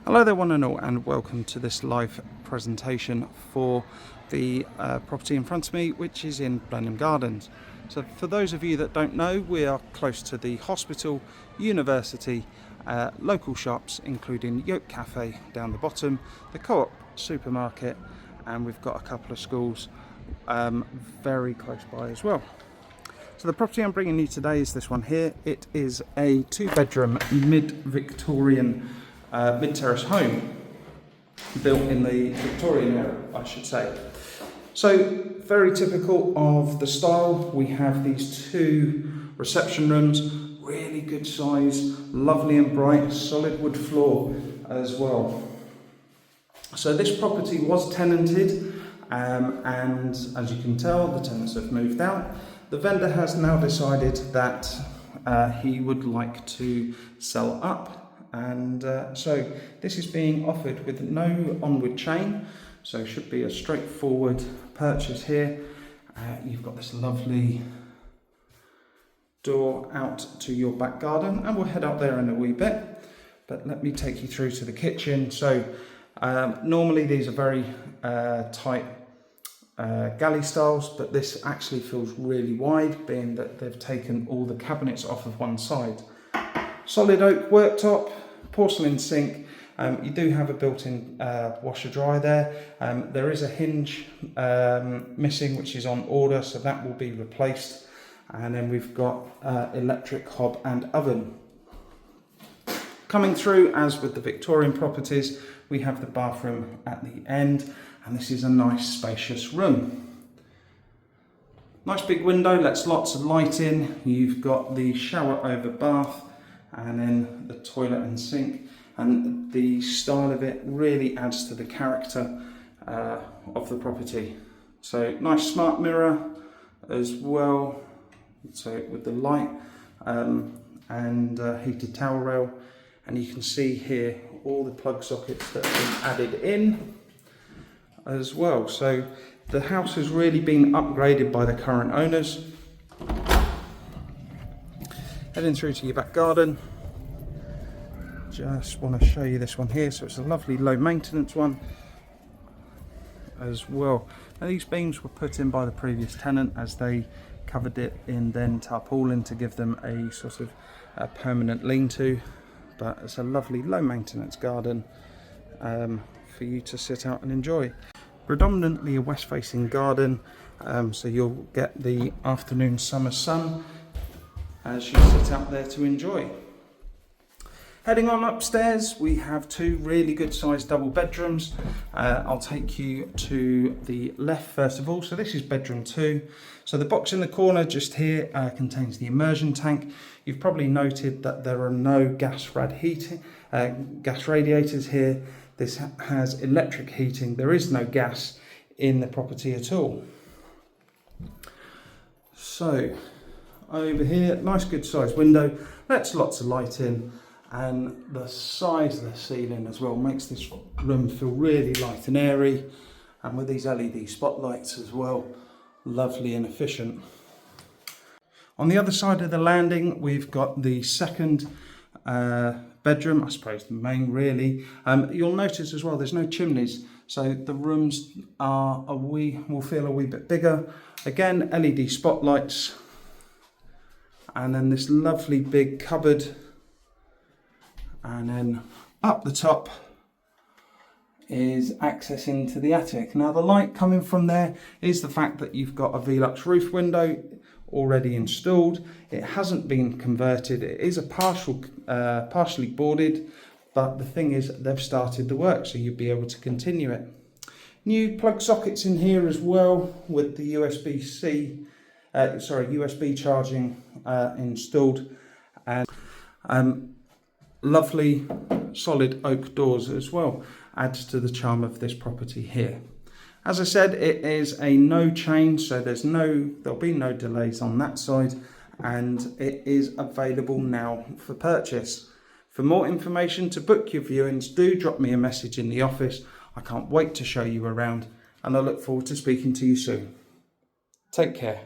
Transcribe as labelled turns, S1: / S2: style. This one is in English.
S1: Hello there one and all, and welcome to this live presentation for the property in front of me, which is in Blenheim Gardens. So for those of you that don't know, we are close to the hospital, university, local shops including Yoke Cafe down the bottom, the Co-op supermarket, and we've got a couple of schools very close by as well. So the property I'm bringing you today is this one here. It is a 2-bedroom mid-Victorian mid-terrace home built in the Victorian era, I should say. So very typical of the style, we have these 2 reception rooms, really good size, lovely and bright, solid wood floor as well. So this property was tenanted, and as you can tell, the tenants have moved out. The vendor has now decided that he would like to sell up. And so this is being offered with no onward chain, so should be a straightforward purchase here. You've got this lovely door out to your back garden, and we'll head out there in a wee bit, but let me take you through to the kitchen. So normally these are very tight galley styles, but this actually feels really wide, being that they've taken all the cabinets off of one side. Solid oak worktop, porcelain sink. You do have a built-in washer dryer there. There is a hinge missing, which is on order, so that will be replaced. And then we've got electric hob and oven. Coming through, as with the Victorian properties, we have the bathroom at the end, and this is a nice spacious room. Nice big window, lets lots of light in. You've got the shower over bath, and then the toilet and sink, and the style of it really adds to the character of the property. So nice smart mirror as well, so with the light and heated towel rail, and you can see here all the plug sockets that have been added in as well. So the house has really been upgraded by the current owners. Heading through to your back garden, just want to show you this one here. So it's a lovely low maintenance one as well. Now these beams were put in by the previous tenant as they covered it in then tarpaulin to give them a sort of a permanent lean-to, but it's a lovely low maintenance garden for you to sit out and enjoy. Predominantly a west facing garden, so you'll get the afternoon summer sun as you sit out there to enjoy. Heading on upstairs, we have 2 really good sized double bedrooms. I'll take you to the left first of all. So this is bedroom 2. So the box in the corner just here contains the immersion tank. You've probably noted that there are no gas radiators here. This has electric heating. There is no gas in the property at all. So over here, nice good sized window, lets lots of light in, and the size of the ceiling as well makes this room feel really light and airy, and with these LED spotlights as well, lovely and efficient. On the other side of the landing, we've got the second bedroom, I suppose the main really. You'll notice as well there's no chimneys, so the rooms will feel a wee bit bigger. Again, LED spotlights, and then this lovely big cupboard, and then up the top is access into the attic. Now the light coming from there is the fact that you've got a Velux roof window already installed. It hasn't been converted. It is a partially boarded, but the thing is they've started the work, so you'll be able to continue it. New plug sockets in here as well, with the USB charging installed, and lovely solid oak doors as well adds to the charm of this property here. As I said, it is a no change, so there'll be no delays on that side, and it is available now for purchase. For more information, to book your viewings, do drop me a message in the office. I can't wait to show you around, and I look forward to speaking to you soon. Take care.